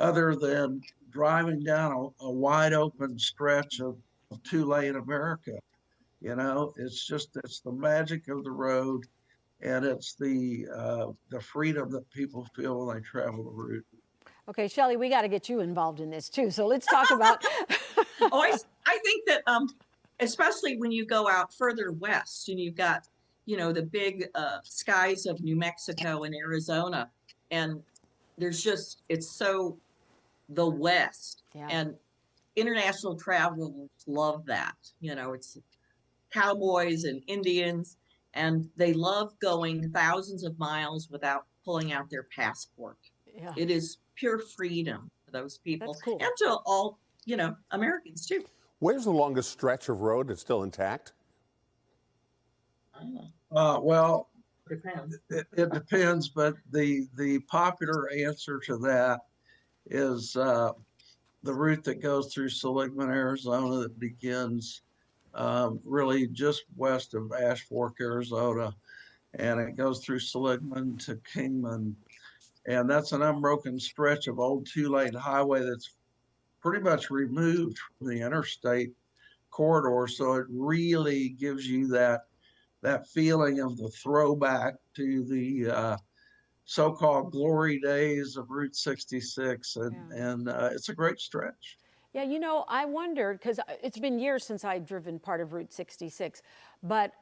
other than driving down a wide open stretch of two-lane America. You know, it's the magic of the road, and it's the freedom that people feel when they travel the route. Okay, Shelley, we got to get you involved in this too. So let's talk about. Oh, I think that especially when you go out further west and you've got, the big skies of New Mexico and Arizona, and it's so the West. Yeah. And international travelers love that. It's cowboys and Indians, and they love going thousands of miles without pulling out their passport. Yeah. It is pure freedom for those people. That's cool. And to all, Americans too. Where's the longest stretch of road that's still intact? Well, Depends. it depends, but the popular answer to that is the route that goes through Seligman, Arizona, that begins really just west of Ash Fork, Arizona, and it goes through Seligman to Kingman, and that's an unbroken stretch of old two-lane highway that's pretty much removed from the interstate corridor. So it really gives you that feeling of the throwback to the so-called glory days of Route 66, and it's a great stretch. Yeah, I wondered, because it's been years since I've driven part of Route 66, but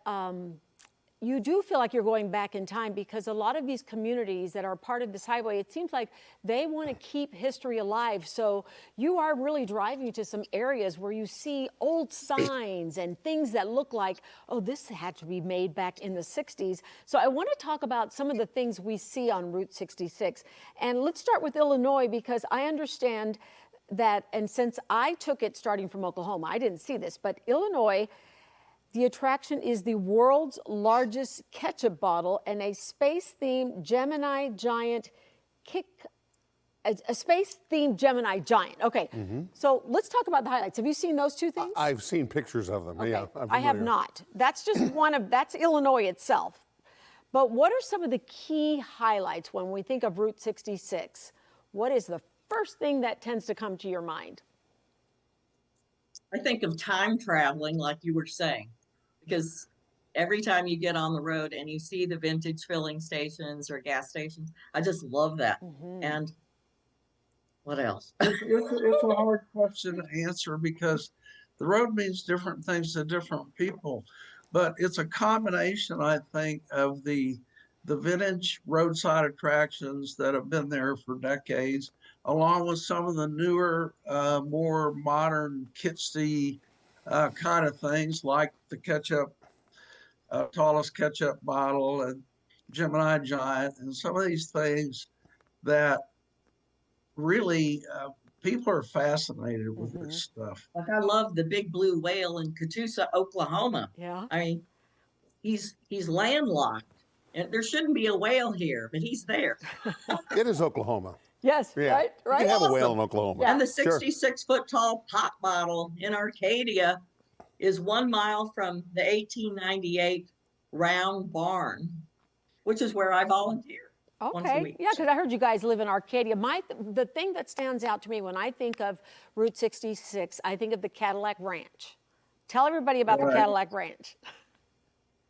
you do feel like you're going back in time, because a lot of these communities that are part of this highway, it seems like they want to keep history alive. So you are really driving to some areas where you see old signs and things that look like, oh, this had to be made back in the 60s. So I want to talk about some of the things we see on Route 66. And let's start with Illinois, because I understand that, and since I took it starting from Oklahoma, I didn't see this, but Illinois, the attraction is the world's largest ketchup bottle and a space-themed Gemini giant a space-themed Gemini giant. Okay, so let's talk about the highlights. Have you seen those two things? I've seen pictures of them. Okay. Yeah, I have not. That's just that's Illinois itself. But what are some of the key highlights when we think of Route 66? What is the first thing that tends to come to your mind? I think of time traveling, like you were saying, because every time you get on the road and you see the vintage filling stations or gas stations, I just love that. And what else? It's a hard question to answer, because the road means different things to different people, but it's a combination, I think, of the vintage roadside attractions that have been there for decades, along with some of the newer, more modern, kitsy kind of things, like the tallest ketchup bottle and Gemini giant, and some of these things that really people are fascinated with this stuff. Like, I love the big blue whale in Catoosa, Oklahoma. Yeah. I mean, he's landlocked, and there shouldn't be a whale here, but he's there. It is Oklahoma. Yes, Yeah. right. You can have a whale in Oklahoma. And the Sure. 66-foot tall pop bottle in Arcadia is 1 mile from the 1898 Round Barn, which is where I volunteer once a Okay, week. yeah, because I heard you guys live in Arcadia. The thing that stands out to me when I think of Route 66, I think of the Cadillac Ranch. Tell everybody about the Cadillac Ranch.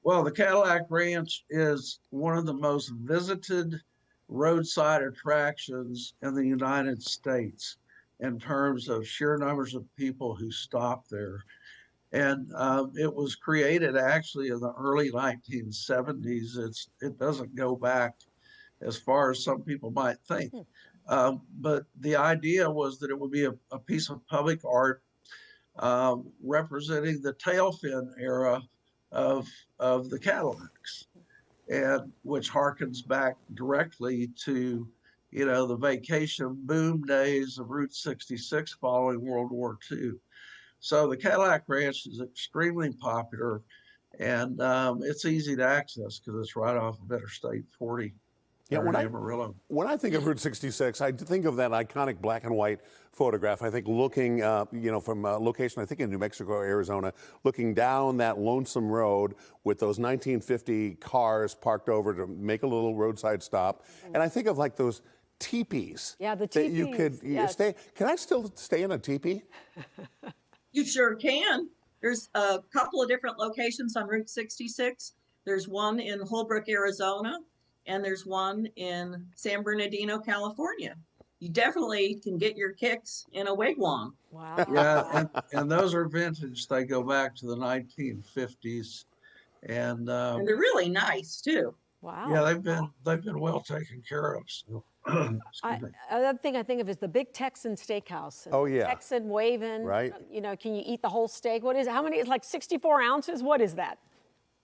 Well, the Cadillac Ranch is one of the most visited roadside attractions in the United States in terms of sheer numbers of people who stop there. And it was created actually in the early 1970s. It doesn't go back as far as some people might think. But the idea was that it would be a piece of public art representing the tail fin era of the Cadillacs, and which harkens back directly to, the vacation boom days of Route 66 following World War II. So the Cadillac Ranch is extremely popular, and it's easy to access because it's right off of Interstate 40. Yeah, when Amarillo. I think of Route 66, I think of that iconic black and white photograph. I think looking, from a location, I think in New Mexico, Arizona, looking down that lonesome road with those 1950 cars parked over to make a little roadside stop. And I think of like those teepees. Yeah, the That you could teepees, yes. stay. Can I still stay in a teepee? You sure can. There's a couple of different locations on Route 66. There's one in Holbrook, Arizona, and there's one in San Bernardino, California. You definitely can get your kicks in a wigwam. Wow. Yeah, and those are vintage. They go back to the 1950s, and And they're really nice too. Wow. yeah, they've been well taken care of. So, excuse me. Another thing I think of is the big Texan steakhouse. Oh, yeah. Texan waving. Right. You know, can you eat the whole steak? What is it? How many? It's like 64 ounces. What is that?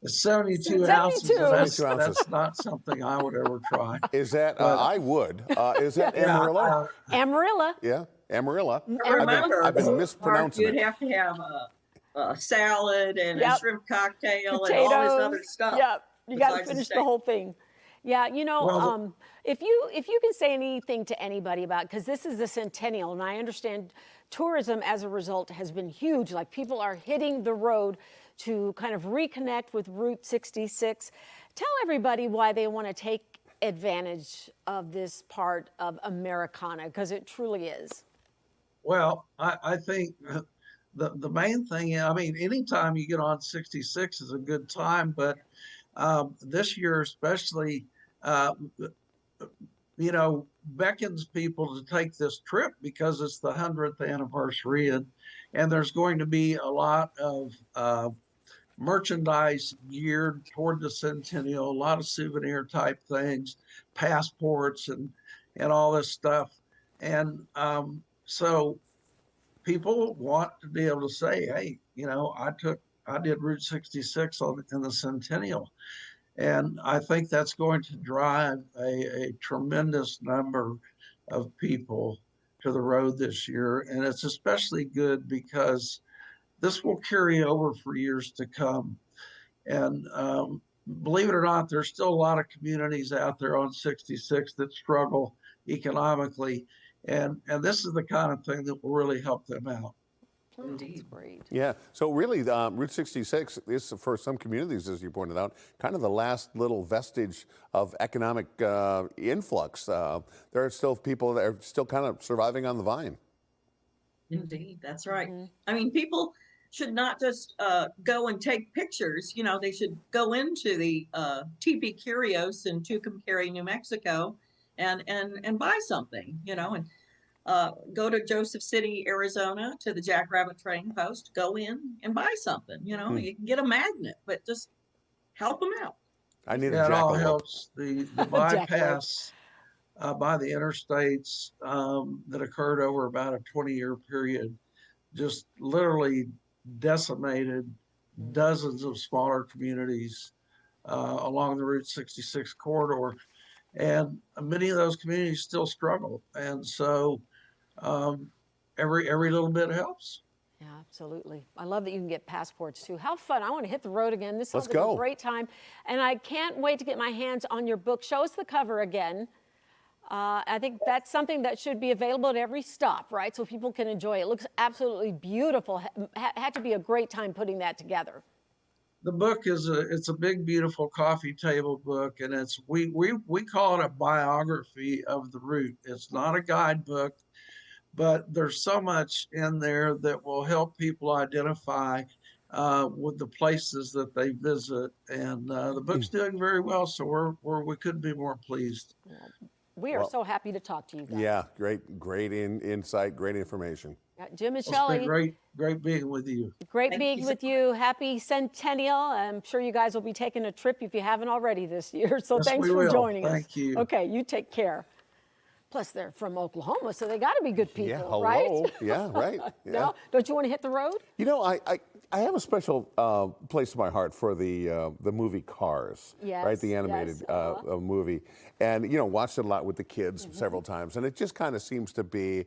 It's 72 72. ounces. And 72 ounces. That's not something I would ever try. Is that But- I would? Is that Yeah, Amarillo? Amarilla. Yeah, Amarillo. Remember, I've been Mark, mispronouncing you'd it. have to have a salad and Yep. a shrimp cocktail Potatoes. and all this other stuff. Yep. You got to besides the finish the steak. whole thing. Yeah, you know, Well, if you can say anything to anybody about, because this is the centennial, and I understand tourism as a result has been huge. Like people are hitting the road to kind of reconnect with Route 66. Tell everybody why they want to take advantage of this part of Americana, because it truly is. Well, I think the main thing, I mean, anytime you get on 66 is a good time, but this year especially, you know, beckons people to take this trip because it's the 100th anniversary, and there's going to be a lot of merchandise geared toward the centennial, a lot of souvenir type things, passports and all this stuff. And so people want to be able to say, hey, you know, I did Route 66 in the centennial. And I think that's going to drive a tremendous number of people to the road this year. And it's especially good because this will carry over for years to come. And believe it or not, there's still a lot of communities out there on 66 that struggle economically. And this is the kind of thing that will really help them out. Indeed. Great. Yeah. So really, Route 66 is for some communities, as you pointed out, kind of the last little vestige of economic influx. There are still people that are still kind of surviving on the vine. Indeed, that's right. I mean, people should not just go and take pictures. You know, they should go into the TP Curios in Tucumcari, New Mexico, and buy something. You know, and go to Joseph City, Arizona, to the Jackrabbit Trading Post. Go in and buy something. You know, you can get a magnet, but just help them out. I need Yeah, a it all jackalope. helps. The bypass by the interstates that occurred over about a 20-year period just literally decimated dozens of smaller communities along the Route 66 corridor. And many of those communities still struggle. And so every little bit helps. Yeah, absolutely. I love that you can get passports too. How fun. I want to hit the road again. This sounds Let's like go. a great time. And I can't wait to get my hands on your book. Show us the cover again. I think that's something that should be available at every stop, right? So people can enjoy it. It looks absolutely beautiful. Had to be a great time putting that together. The book it's a big, beautiful coffee table book, and we call it a biography of the route. It's not a guidebook, but there's so much in there that will help people identify with the places that they visit, and the book's doing very well. So we couldn't be more pleased. We are so happy to talk to you guys. Yeah, great insight, great information. Jim and It's been Shelley, great being with you. great Thank being you so with you. Happy Centennial. I'm sure you guys will be taking a trip if you haven't already this year. So Yes, thanks we for will. joining us. Thank you. Okay, you take care. Plus, they're from Oklahoma, so they got to be good people, Yeah, hello. right? Yeah, right. Yeah. No? Don't you want to hit the road? You know, I have a special place in my heart for the movie Cars, right? Yes, The animated yes, movie, and you know, watched it a lot with the kids several times, and it just kind of seems to be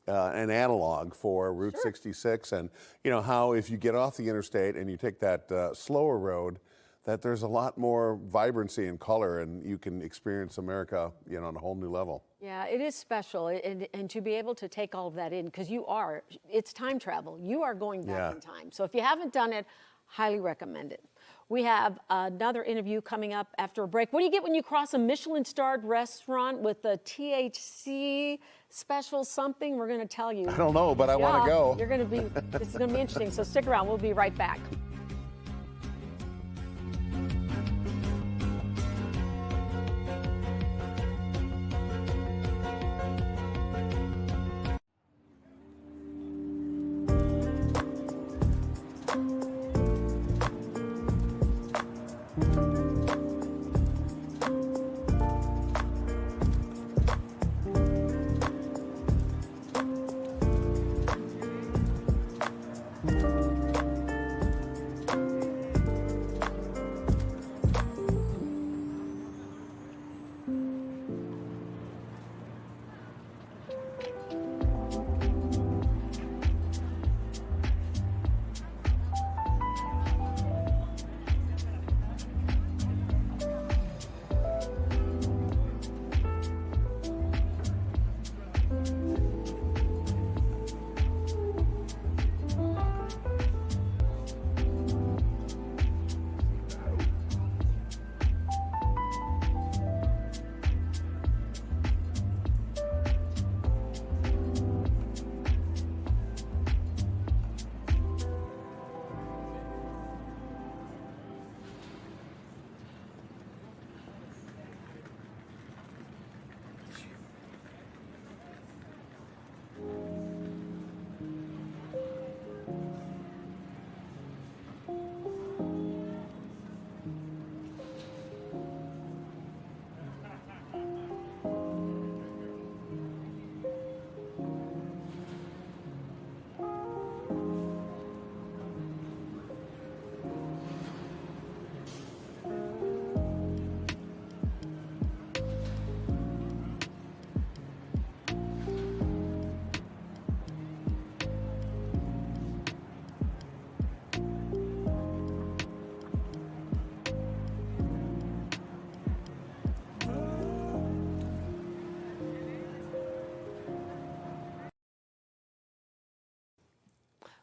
an analog for Route 66, and you know how if you get off the interstate and you take that slower road, that there's a lot more vibrancy and color, and you can experience America, you know, on a whole new level. Yeah, it is special, and to be able to take all of that in, because it's time travel. You are going back Yeah. in time. So if you haven't done it, highly recommend it. We have another interview coming up after a break. What do you get when you cross a Michelin-starred restaurant with a THC special something? We're going to tell you. I don't know, but I want to go. You're going to be. This is going to be interesting. So stick around. We'll be right back.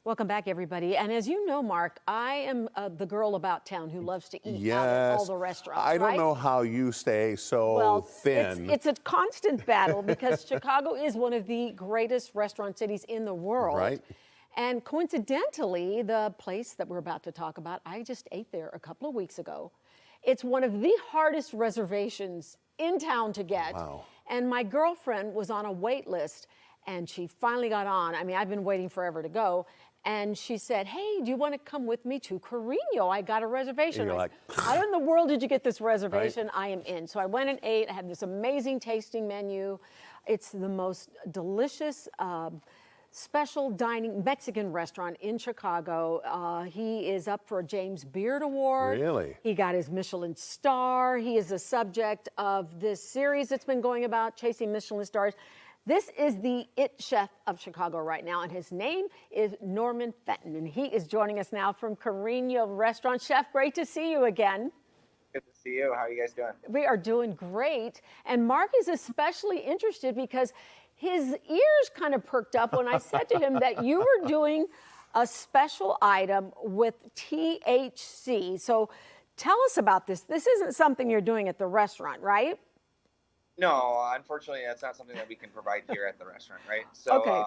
Welcome back, everybody. And as you know, Mark, I am the girl about town who loves to eat out at all the restaurants. I don't right? know how you stay so thin. It's a constant battle because Chicago is one of the greatest restaurant cities in the world. Right. And coincidentally, the place that we're about to talk about, I just ate there a couple of weeks ago. It's one of the hardest reservations in town to get. Wow. And my girlfriend was on a wait list and she finally got on. I mean, I've been waiting forever to go. And she said, hey, do you want to come with me to Carino? I got a reservation. And you're I like, said, how in the world did you get this reservation? Right. I am in. So I went and ate. I had this amazing tasting menu. It's the most delicious special dining Mexican restaurant in Chicago. He is up for a James Beard Award. Really? He got his Michelin star. He is the subject of this series that's been going about, Chasing Michelin Stars. This is the it chef of Chicago right now, and his name is Norman Fenton, and he is joining us now from Carino Restaurant. Chef, great to see you again. Good to see you. How are you guys doing? We are doing great, and Mark is especially interested because his ears kind of perked up when I said to him that you were doing a special item with THC. So tell us about this. This isn't something you're doing at the restaurant, right? No, unfortunately, that's not something that we can provide here at the restaurant, right? So, Okay.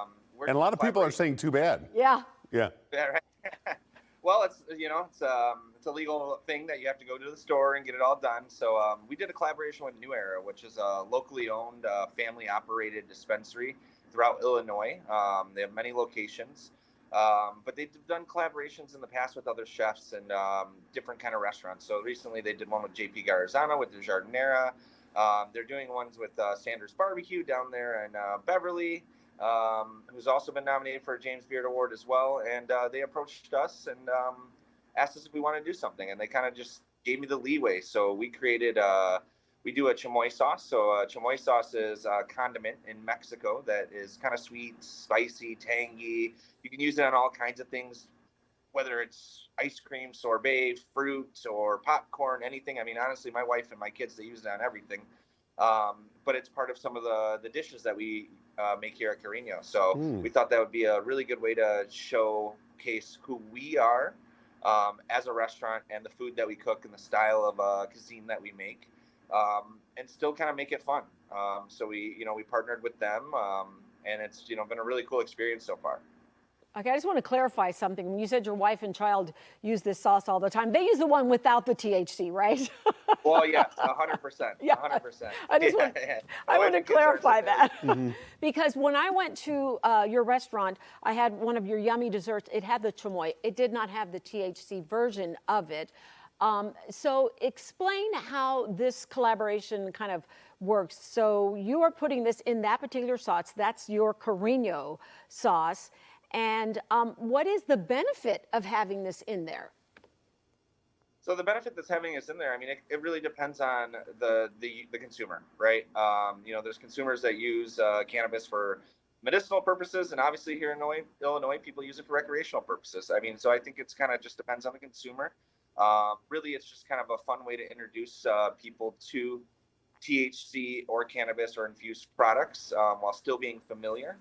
And a lot of people are saying too bad. Yeah. Yeah. Yeah, right. Well, it's it's a legal thing that you have to go to the store and get it all done. So we did a collaboration with New Era, which is a locally owned, family-operated dispensary throughout Illinois. They have many locations, but they've done collaborations in the past with other chefs and different kind of restaurants. So recently they did one with JP Garzana with the Jardinera. They're doing ones with Sanders Barbecue down there in Beverly, who's also been nominated for a James Beard Award as well. And they approached us and asked us if we want to do something. And they kind of just gave me the leeway. So we created, we do a chamoy sauce. So chamoy sauce is a condiment in Mexico that is kind of sweet, spicy, tangy. You can use it on all kinds of things, whether it's ice cream, sorbet, fruit, or popcorn, anything. I mean, honestly, my wife and my kids, they use it on everything. But it's part of some of the dishes that we make here at Carino. So we thought that would be a really good way to showcase who we are as a restaurant, and the food that we cook and the style of cuisine that we make, and still kind of make it fun. So we partnered with them, and it's been a really cool experience so far. Okay, I just want to clarify something. When you said your wife and child use this sauce all the time, they use the one without the THC, right? Well, yes, 100%. Yeah. 100%. I want to clarify that. Mm-hmm. Because when I went to your restaurant, I had one of your yummy desserts. It had the chamoy. It did not have the THC version of it. So explain how this collaboration kind of works. So you are putting this in that particular sauce. That's your Carino sauce. And what is the benefit of having this in there? So the benefit that's having us in there, I mean, it really depends on the consumer, right? There's consumers that use cannabis for medicinal purposes, and obviously here in Illinois, people use it for recreational purposes. I mean, so I think it's kind of just depends on the consumer. Really, it's just kind of a fun way to introduce people to THC or cannabis or infused products while still being familiar.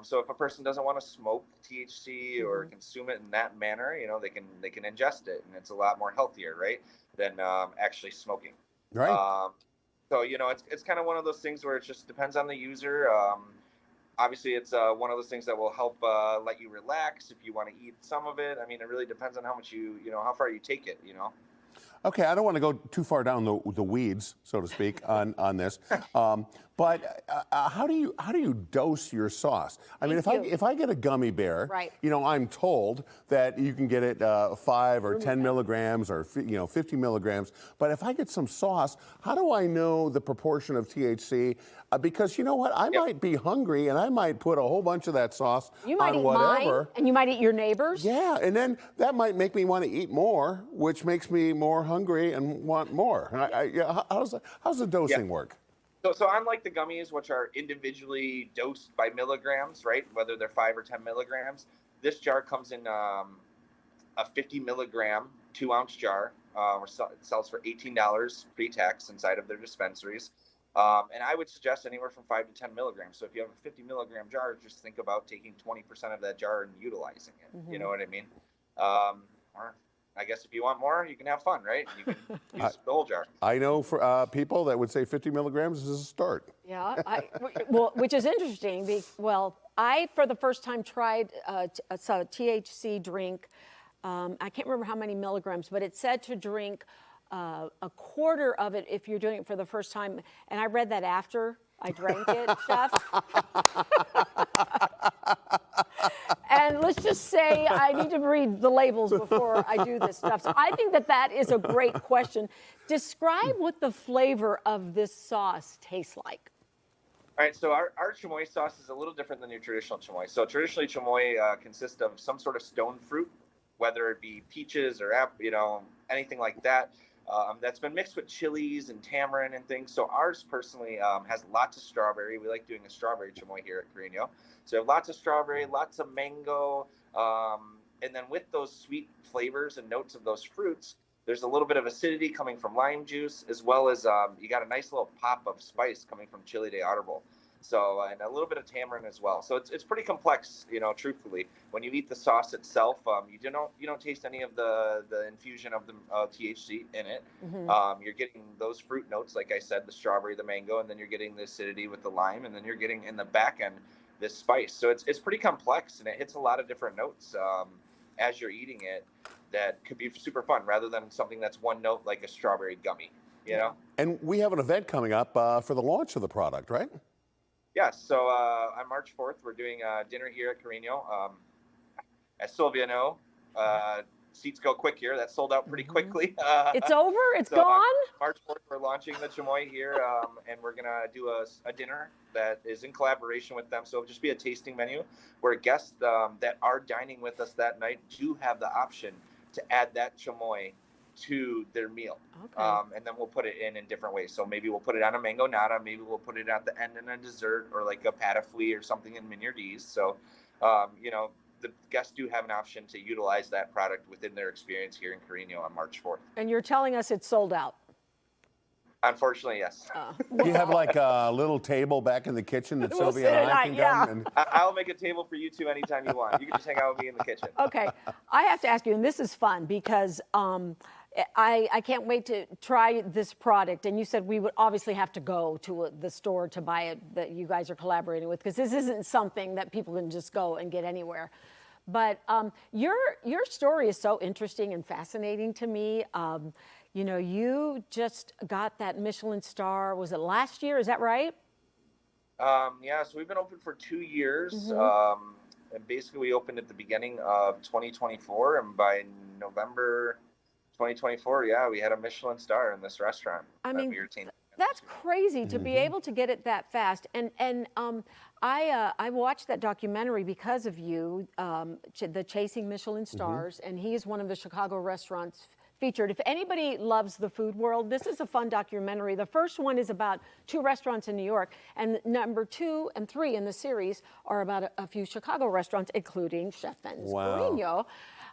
So if a person doesn't want to smoke THC or consume it in that manner, they can ingest it, and it's a lot more healthier, right, than actually smoking. Right. So it's kind of one of those things where it just depends on the user. Obviously, it's one of those things that will help let you relax if you want to eat some of it. I mean, it really depends on how much how far you take it. Okay, I don't want to go too far down the weeds, so to speak, on this. But how do you dose your sauce? I mean, if I get a gummy bear, Right. I'm told that you can get it 5 or 10 milligrams or 50 milligrams. But if I get some sauce, how do I know the proportion of THC? Because you know what, I might be hungry and I might put a whole bunch of that sauce You might on eat whatever. mine, and you might eat your neighbors. Yeah, and then that might make me want to eat more, which makes me more hungry and want more. How's the dosing work? So unlike the gummies, which are individually dosed by milligrams, right, whether they're 5 or 10 milligrams, this jar comes in a 50 milligram 2-ounce jar. It sells for $18 pre-tax inside of their dispensaries. And I would suggest anywhere from 5 to 10 milligrams. So if you have a 50 milligram jar, just think about taking 20% of that jar and utilizing it. You know what I mean? Or I guess if you want more, you can have fun, right? You can use the whole jar. I know for people that would say 50 milligrams is a start. Yeah, well, which is interesting. I, for the first time, tried a THC drink. I can't remember how many milligrams, but it said to drink a quarter of it if you're doing it for the first time. And I read that after I drank it, Chef. And let's just say I need to read the labels before I do this stuff. So I think that is a great question. Describe what the flavor of this sauce tastes like. All right, so our chamoy sauce is a little different than your traditional chamoy. So traditionally, chamoy consists of some sort of stone fruit, whether it be peaches or anything like that. That's been mixed with chilies and tamarind and things. So ours personally has lots of strawberry. We like doing a strawberry chamoy here at Carino. So we have lots of strawberry, lots of mango, and then with those sweet flavors and notes of those fruits, there's a little bit of acidity coming from lime juice, as well as you got a nice little pop of spice coming from chile de árbol. So, and a little bit of tamarind as well. So it's pretty complex, truthfully. When you eat the sauce itself, you don't taste any of the infusion of the THC in it. You're getting those fruit notes, like I said, the strawberry, the mango, and then you're getting the acidity with the lime, and then you're getting in the back end this spice. So it's pretty complex, and it hits a lot of different notes as you're eating it that could be super fun, rather than something that's one note like a strawberry gummy, And we have an event coming up for the launch of the product, right? Yes, so on March 4th, we're doing dinner here at Carino. As Sylvia know, seats go quick here. That sold out pretty quickly. It's over? It's so, gone? March 4th, we're launching the chamoy here, and we're going to do a dinner that is in collaboration with them. So it'll just be a tasting menu where guests that are dining with us that night do have the option to add that chamoy to their meal. Okay. And then we'll put it in different ways. So maybe we'll put it on a mango nata, maybe we'll put it at the end in a dessert, or like a pâte à fruits or something in mignardises. So, the guests do have an option to utilize that product within their experience here in Carino on March 4th. And you're telling us it's sold out. Unfortunately, yes. Do you have like a little table back in the kitchen that We'll Sylvia sit and at I night, can yeah. come? And I'll make a table for you two anytime you want. You can just hang out with me in the kitchen. Okay, I have to ask you, and this is fun because I can't wait to try this product. And you said we would obviously have to go to the store to buy it that you guys are collaborating with, because this isn't something that people can just go and get anywhere. But your story is so interesting and fascinating to me. You know, you just got that Michelin star. Was it last year? Is that right? Yeah, so we've been open for 2 years. Mm-hmm. And basically we opened at the beginning of 2024, and by November 2024, yeah, we had a Michelin star in this restaurant. I that mean, we retained. that's crazy to be able to get it that fast. And I watched that documentary because of you, the Chasing Michelin Stars, and he is one of the Chicago restaurants featured. If anybody loves the food world, this is a fun documentary. The first one is about 2 restaurants in New York, and number 2 and 3 in the series are about a few Chicago restaurants, including Chef Ben's Perino.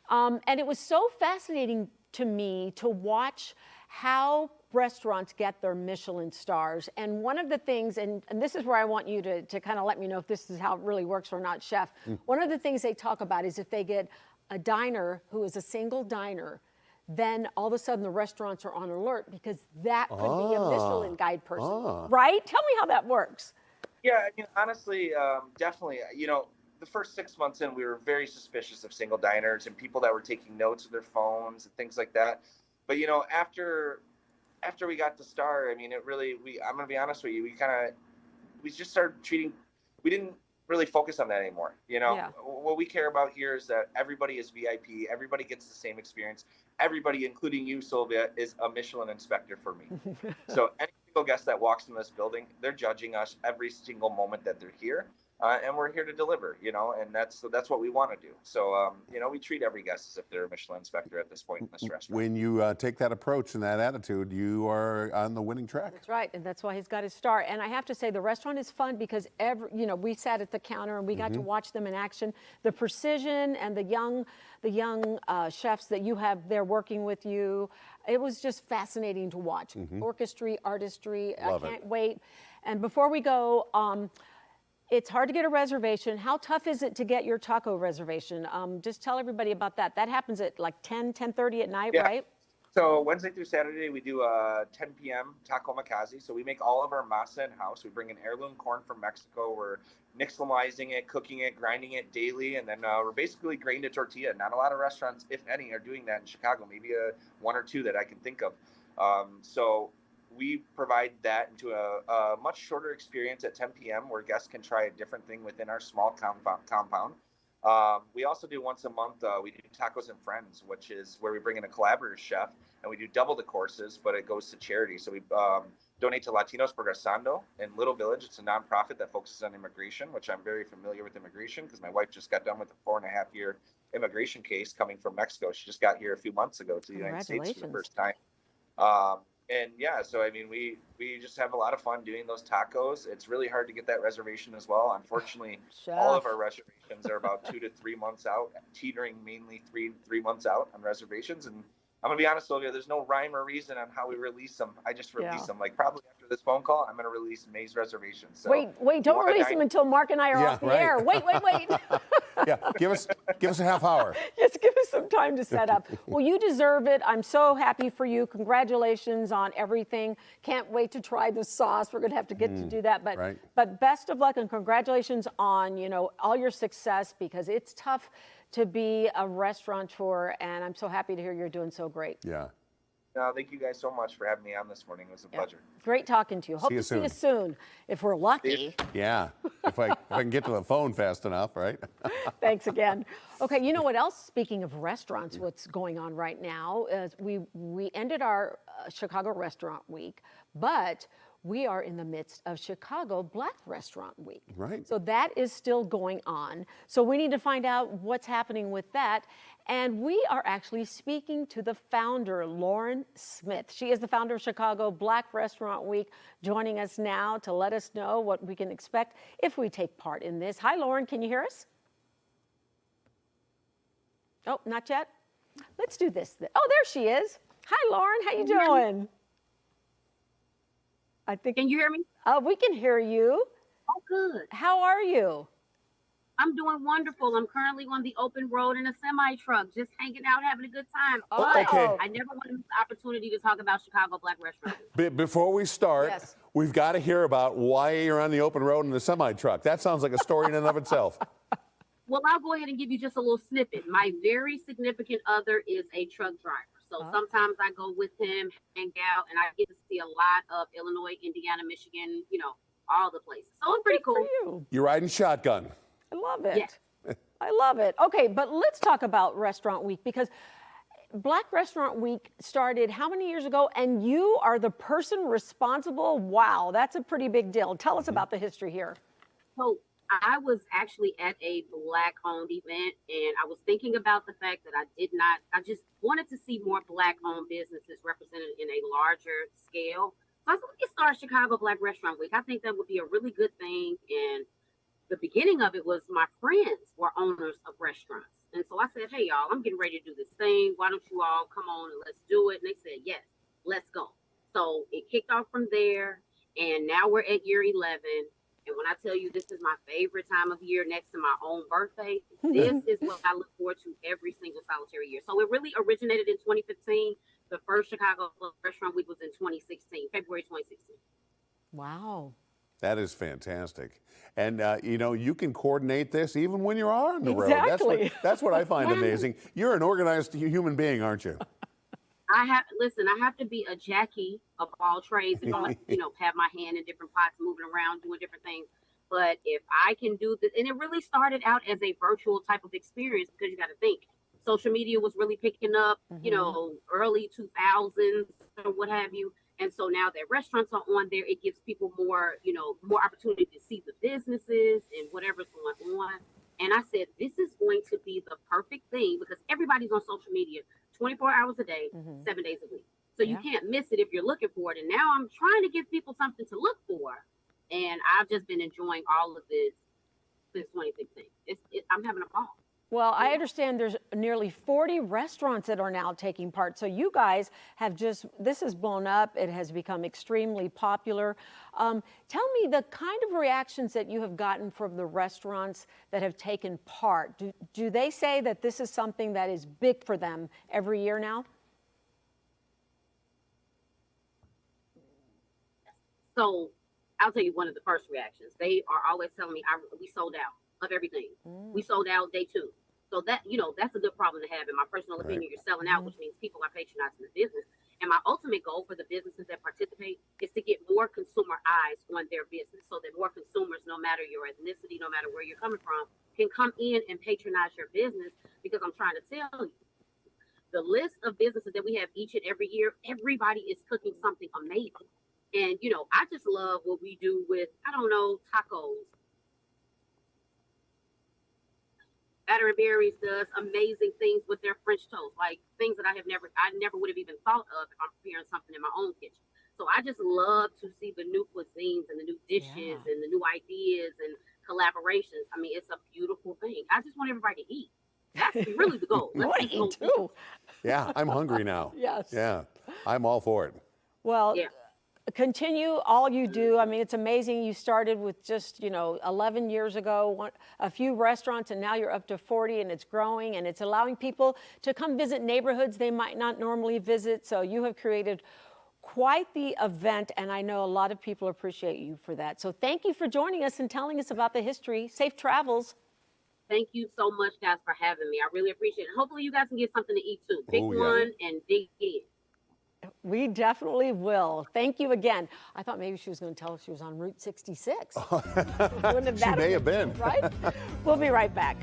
And it was so fascinating to me to watch how restaurants get their Michelin stars. And one of the things, and this is where I want you to kind of let me know if this is how it really works or not, Chef. One of the things they talk about is if they get a diner who is a single diner, then all of a sudden the restaurants are on alert because that could be a Michelin guide person, right? Tell me how that works. Yeah, I mean, honestly, definitely. You know, the first 6 months in, we were very suspicious of single diners and people that were taking notes with their phones and things like that. But you know, after we got the star, I mean, it really, I'm gonna be honest with you, we just started treating. We didn't really focus on that anymore. You know, what we care about here is that everybody is VIP. Everybody gets the same experience. Everybody, including you, Sylvia, is a Michelin inspector for me. So any single guest that walks in this building, they're judging us every single moment that they're here. And we're here to deliver, you know, and that's what we want to do. So, you know, we treat every guest as if they're a Michelin inspector at this point in this restaurant. when you take that approach and that attitude, you are on the winning track. That's right, and that's why he's got his star. And I have to say, the restaurant is fun because we sat at the counter and we got to watch them in action. The precision and the young chefs that you have there working with you, it was just fascinating to watch. Orchestry, artistry, Love I can't it. wait. And before we go, it's hard to get a reservation. How tough is it to get your taco reservation? Just tell everybody about that. That happens at like 10:30 at night, right? So Wednesday through Saturday, we do 10 p.m. taco makazi. So we make all of our masa in-house. We bring in heirloom corn from Mexico. We're nixtamalizing it, cooking it, grinding it daily, and then we're basically grained a tortilla. Not a lot of restaurants, if any, are doing that in Chicago. Maybe 1 or 2 that I can think of. So we provide that into a much shorter experience at 10 p.m. where guests can try a different thing within our small compound. We also do once a month, we do Tacos and Friends, which is where we bring in a collaborative chef, and we do double the courses, but it goes to charity. So we donate to Latinos Progresando in Little Village. It's a nonprofit that focuses on immigration, which I'm very familiar with immigration because my wife just got done with a 4.5-year immigration case coming from Mexico. She just got here a few months ago to the United States for the first time. And yeah, so I mean, we just have a lot of fun doing those tacos. It's really hard to get that reservation as well. Unfortunately, all of our reservations are about 2 to 3 months out, teetering mainly three months out on reservations. And I'm gonna be honest, Sylvia, there's no rhyme or reason on how we release them. I just release them. Like probably after this phone call, I'm gonna release May's reservations. So wait, don't release them until Mark and I are off the air. Wait. Yeah, give us a half hour. Just give us some time to set up. Well, you deserve it. I'm so happy for you. Congratulations on everything. Can't wait to try the sauce. We're going to have to get to do that. But best of luck and congratulations on, all your success, because it's tough to be a restaurateur, and I'm so happy to hear you're doing so great. Yeah. No, thank you guys so much for having me on this morning. It was a pleasure. Great talking to you. Hope to see you soon, if we're lucky. Yeah, if I can get to the phone fast enough, right? Thanks again. Okay, you know what else? Speaking of restaurants, what's going on right now is we ended our Chicago Restaurant Week, but we are in the midst of Chicago Black Restaurant Week. Right. So that is still going on. So we need to find out what's happening with that. And we are actually speaking to the founder, Lauren Smith. She is the founder of Chicago Black Restaurant Week, joining us now to let us know what we can expect if we take part in this. Hi, Lauren, can you hear us? Oh, not yet? Let's do this. Oh, there she is. Hi, Lauren, how you doing? I think. Can you hear me? We can hear you. Oh, good. How are you? I'm doing wonderful. I'm currently on the open road in a semi truck, just hanging out, having a good time. Oh, But okay. I never want to miss the opportunity to talk about Chicago Black Restaurant Week. Before we start, Yes. we've got to hear about why you're on the open road in a semi truck. That sounds like a story in and of itself. Well, I'll go ahead and give you just a little snippet. My very significant other is a truck driver. So sometimes I go with him, hang out, and I get to see a lot of Illinois, Indiana, Michigan, all the places. So it's pretty Good cool. for you. You're riding shotgun. I love it. Yes. I love it. Okay, but let's talk about Restaurant Week, because Black Restaurant Week started how many years ago? And you are the person responsible. Wow, that's a pretty big deal. Tell us about the history here. So I was actually at a Black-owned event, and I was thinking about the fact that I just wanted to see more Black-owned businesses represented in a larger scale. So I said, let's start Chicago Black Restaurant Week. I think that would be a really good thing. And the beginning of it was my friends were owners of restaurants. And so I said, hey, y'all, I'm getting ready to do this thing. Why don't you all come on and let's do it? And they said, yes, let's go. So it kicked off from there. And now we're at year 11. And when I tell you this is my favorite time of year next to my own birthday, this is what I look forward to every single solitary year. So it really originated in 2015. The first Chicago Restaurant Week was in 2016, February 2016. Wow. That is fantastic. And, you can coordinate this even when you're on the road. Exactly. That's what I find amazing. You're an organized human being, aren't you? I have to be a Jackie of all trades. If I'm, have my hand in different pots, moving around, doing different things. But if I can do this, and it really started out as a virtual type of experience, because you got to think, social media was really picking up, early 2000s or what have you. And so now that restaurants are on there, it gives people more opportunity to see the businesses and whatever's going on. And I said, this is going to be the perfect thing, because everybody's on social media 24 hours a day, 7 days a week. So you can't miss it if you're looking for it. And now I'm trying to give people something to look for. And I've just been enjoying all of this since 2016. I'm having a ball. Well, I understand there's nearly 40 restaurants that are now taking part. So you guys have this has blown up. It has become extremely popular. Tell me the kind of reactions that you have gotten from the restaurants that have taken part. Do they say that this is something that is big for them every year now? So I'll tell you one of the first reactions. They are always telling me, we sold out of everything. We sold out day 2. So that, that's a good problem to have. In my personal opinion, you're selling out, which means people are patronizing the business. And my ultimate goal for the businesses that participate is to get more consumer eyes on their business, so that more consumers, no matter your ethnicity, no matter where you're coming from, can come in and patronize your business. Because I'm trying to tell you, the list of businesses that we have each and every year, everybody is cooking something amazing. And, I just love what we do with, tacos. Batter and Berries does amazing things with their French toast, like things that I never would have even thought of if I'm preparing something in my own kitchen. So I just love to see the new cuisines and the new dishes and the new ideas and collaborations. I mean, it's a beautiful thing. I just want everybody to eat. That's really the goal. I want to eat too. Yeah, I'm hungry now. Yes. Yeah, I'm all for it. Well, continue all you do. I mean, it's amazing. You started with just, 11 years ago, a few restaurants, and now you're up to 40, and it's growing, and it's allowing people to come visit neighborhoods they might not normally visit. So you have created quite the event, and I know a lot of people appreciate you for that. So thank you for joining us and telling us about the history. Safe travels. Thank you so much, guys, for having me. I really appreciate it. Hopefully you guys can get something to eat too. Pick one and dig in. We definitely will. Thank you again. I thought maybe she was going to tell us she was on Route 66. She may have been. Right? We'll be right back.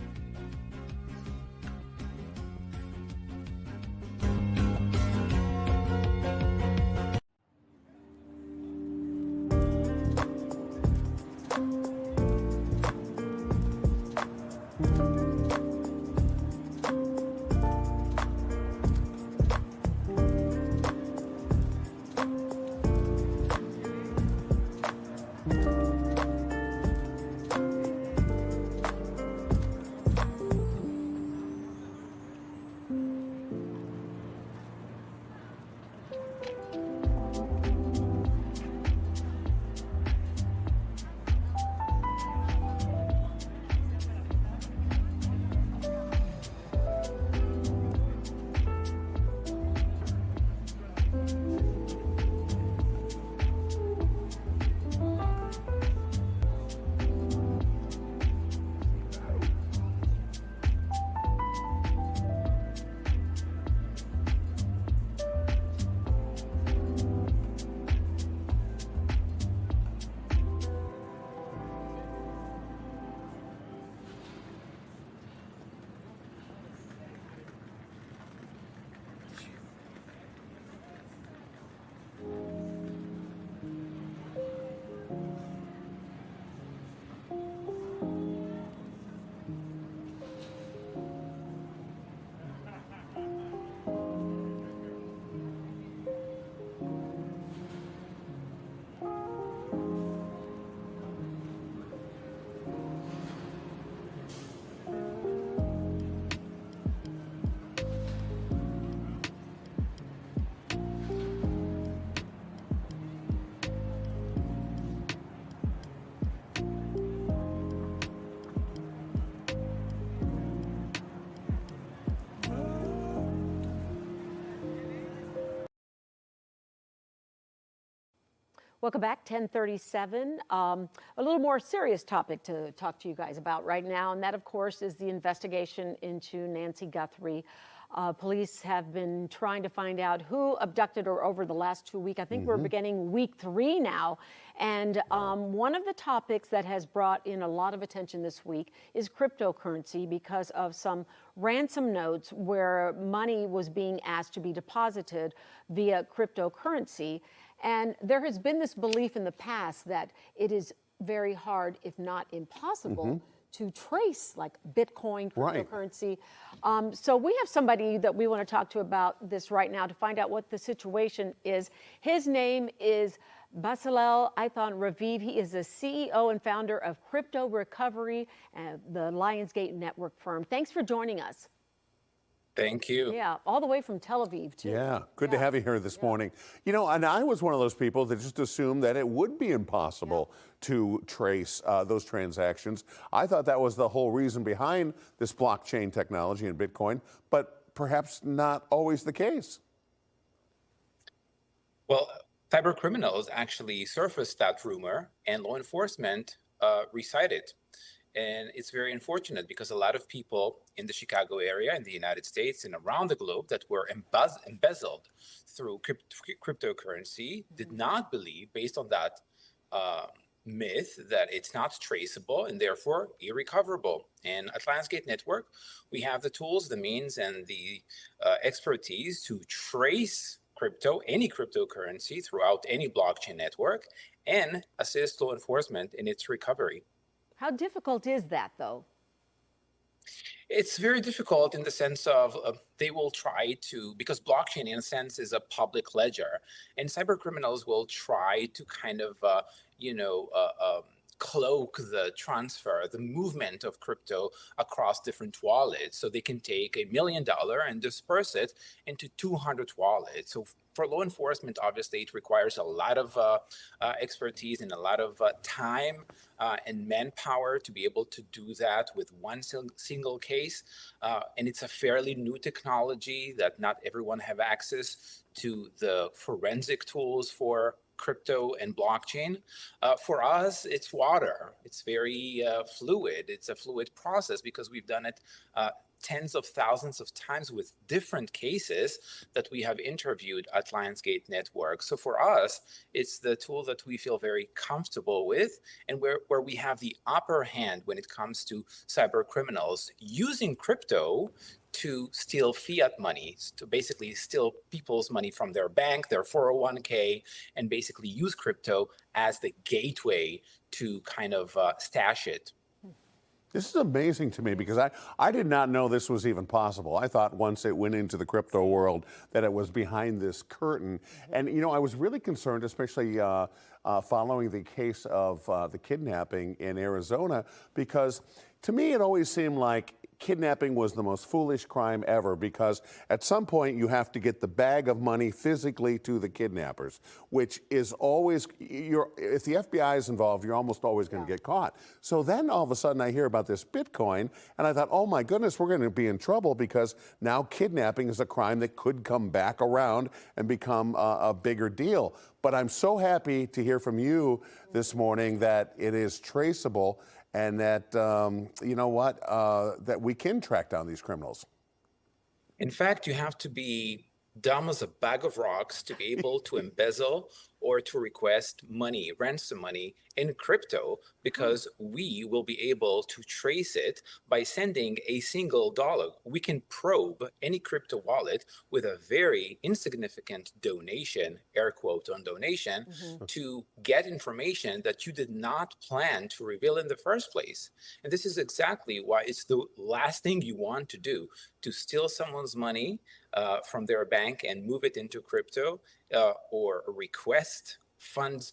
Welcome back, 1037. A little more serious topic to talk to you guys about right now, and that, of course, is the investigation into Nancy Guthrie. Police have been trying to find out who abducted her over the last 2 weeks. I think we're beginning week 3 now. And one of the topics that has brought in a lot of attention this week is cryptocurrency, because of some ransom notes where money was being asked to be deposited via cryptocurrency. And there has been this belief in the past that it is very hard, if not impossible, to trace like Bitcoin, cryptocurrency. So we have somebody that we want to talk to about this right now to find out what the situation is. His name is Bezalel Ithon Raviv. He is the CEO and founder of Crypto Recovery, the Lionsgate Network firm. Thanks for joining us. Thank you. Yeah, all the way from Tel Aviv, too. Yeah, good to have you here this morning. You know, and I was one of those people that just assumed that it would be impossible to trace those transactions. I thought that was the whole reason behind this blockchain technology and Bitcoin, but perhaps not always the case. Well, cyber criminals actually surfaced that rumor, and law enforcement recited it. And it's very unfortunate because a lot of people in the Chicago area, in the United States, and around the globe that were embezzled through cryptocurrency did not believe, based on that myth, that it's not traceable and therefore irrecoverable. And at Lionsgate Network, we have the tools, the means, and the expertise to trace any cryptocurrency throughout any blockchain network and assist law enforcement in its recovery. How difficult is that, though? It's very difficult in the sense of they will try to, because blockchain in a sense is a public ledger, and cyber criminals will try to kind of, cloak the transfer, the movement of crypto across different wallets. So they can take $1 million and disperse it into 200 wallets. So for law enforcement, obviously, it requires a lot of expertise and a lot of time and manpower to be able to do that with one single case. And it's a fairly new technology that not everyone have access to the forensic tools for crypto and blockchain. For us, it's water. It's very fluid. It's a fluid process because we've done it tens of thousands of times with different cases that we have interviewed at Lionsgate Network. So for us, it's the tool that we feel very comfortable with, and where we have the upper hand when it comes to cyber criminals using crypto to steal fiat money, to basically steal people's money from their bank, their 401k, and basically use crypto as the gateway to kind of stash it. This is amazing to me because I did not know this was even possible. I thought once it went into the crypto world that it was behind this curtain. And, you know, I was really concerned, especially following the case of the kidnapping in Arizona, because to me it always seemed like kidnapping was the most foolish crime ever, because at some point you have to get the bag of money physically to the kidnappers, which is always, if the FBI is involved, you're almost always going to get caught. So then all of a sudden I hear about this Bitcoin, and I thought, oh my goodness, we're going to be in trouble, because now kidnapping is a crime that could come back around and become a bigger deal. But I'm so happy to hear from you this morning that it is traceable, and that, you know what, that we can track down these criminals. In fact, you have to be dumb as a bag of rocks to be able to embezzle or to request money, ransom money in crypto, because we will be able to trace it by sending a single dollar. We can probe any crypto wallet with a very insignificant donation, air quote on donation, to get information that you did not plan to reveal in the first place. And this is exactly why it's the last thing you want to do, to steal someone's money from their bank and move it into crypto, or request funds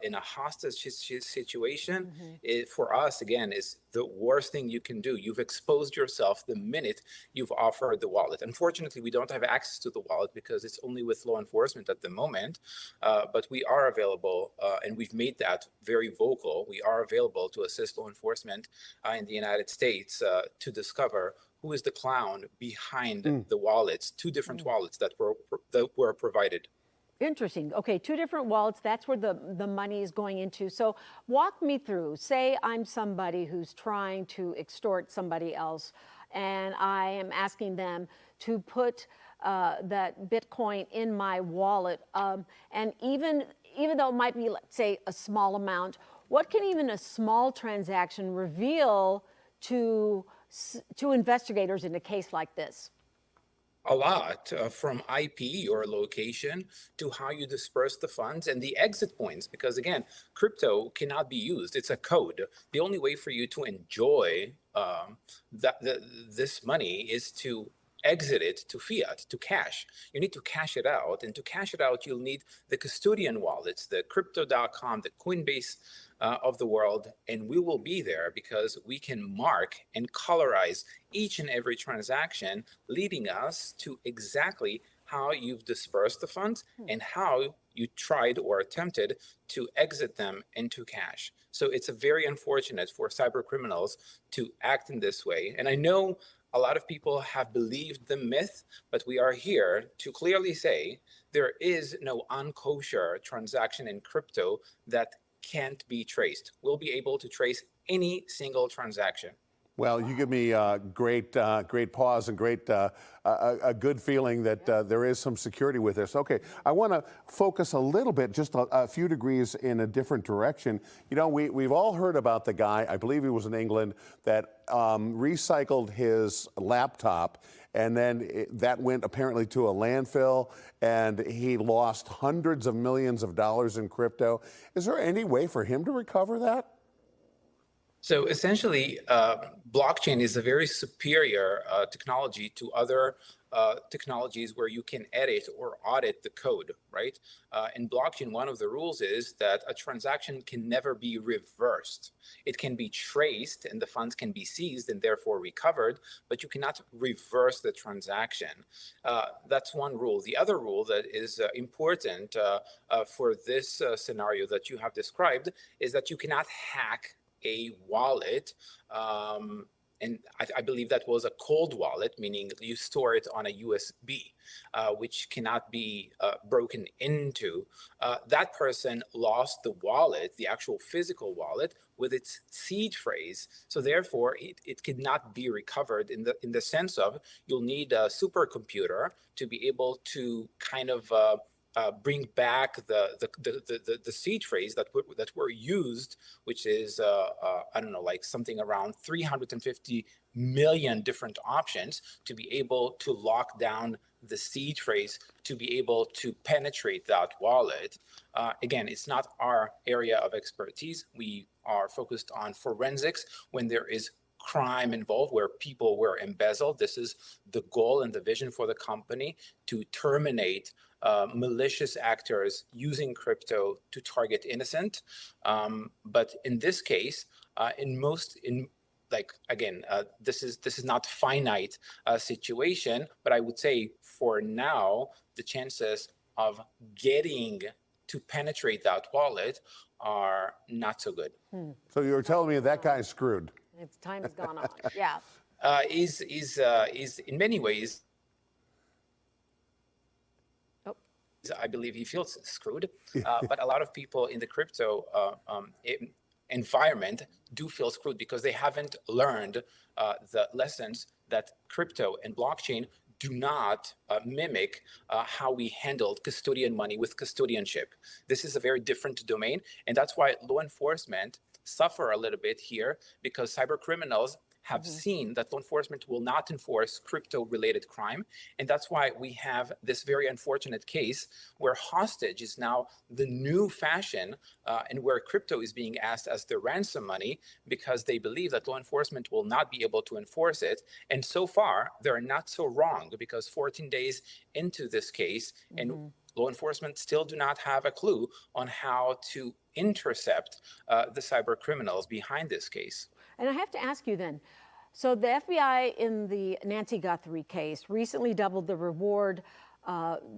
in a hostage situation. It, for us, again, is the worst thing you can do. You've exposed yourself the minute you've offered the wallet. Unfortunately, we don't have access to the wallet because it's only with law enforcement at the moment, but we are available, and we've made that very vocal. We are available to assist law enforcement in the United States to discover who is the clown behind the wallets, 2 different wallets that were provided. Interesting. Okay, two different wallets. That's where the money is going into. So walk me through. Say I'm somebody who's trying to extort somebody else, and I am asking them to put that Bitcoin in my wallet. And even though it might be, let's say, a small amount, what can even a small transaction reveal to investigators in a case like this? A lot, from IP or location to how you disperse the funds and the exit points, because again, crypto cannot be used. It's a code. The only way for you to enjoy this money is to exit it to fiat, to cash. You need to cash it out. And to cash it out, you'll need the custodian wallets, the crypto.com, the Coinbase of the world. And we will be there because we can mark and colorize each and every transaction, leading us to exactly how you've dispersed the funds and how you tried or attempted to exit them into cash. So it's a very unfortunate for cyber criminals to act in this way. And I know a lot of people have believed the myth, but we are here to clearly say there is no unkosher transaction in crypto that can't be traced. We'll be able to trace any single transaction. Well, you give me great pause and a good feeling that there is some security with this. Okay, I want to focus a little bit, just a few degrees in a different direction. You know, we've all heard about the guy, I believe he was in England, that recycled his laptop, and then that went apparently to a landfill, and he lost hundreds of millions of dollars in crypto. Is there any way for him to recover that? So essentially, blockchain is a very superior technology to other technologies where you can edit or audit the code, right? In blockchain, one of the rules is that a transaction can never be reversed. It can be traced and the funds can be seized and therefore recovered, but you cannot reverse the transaction. That's one rule. The other rule that is important for this scenario that you have described is that you cannot hack a wallet, and I believe that was a cold wallet, meaning you store it on a USB, which cannot be broken into. That person lost the wallet, the actual physical wallet, with its seed phrase. So therefore, it cannot be recovered in the sense of you'll need a supercomputer to be able to kind of bring back the seed phrase that were used, which is I don't know, like something around 350 million different options to be able to lock down the seed phrase to be able to penetrate that wallet. Again, it's not our area of expertise. We are focused on forensics when there is crime involved, where people were embezzled. This is the goal and the vision for the company, to terminate malicious actors using crypto to target innocent. But in this case, this is not finite situation, but I would say for now, the chances of getting to penetrate that wallet are not so good. So you were telling me that guy's screwed. Its time has gone on. Yeah. Is in many ways, I believe he feels screwed, but a lot of people in the crypto environment do feel screwed because they haven't learned the lessons that crypto and blockchain do not mimic how we handled custodian money with custodianship. This is a very different domain, and that's why law enforcement suffer a little bit here, because cyber criminals have seen that law enforcement will not enforce crypto-related crime. And that's why we have this very unfortunate case where hostage is now the new fashion, and where crypto is being asked as the ransom money because they believe that law enforcement will not be able to enforce it. And so far, they're not so wrong, because 14 days into this case, and law enforcement still do not have a clue on how to intercept the cyber criminals behind this case. And I have to ask you then, so the FBI in the Nancy Guthrie case recently doubled the reward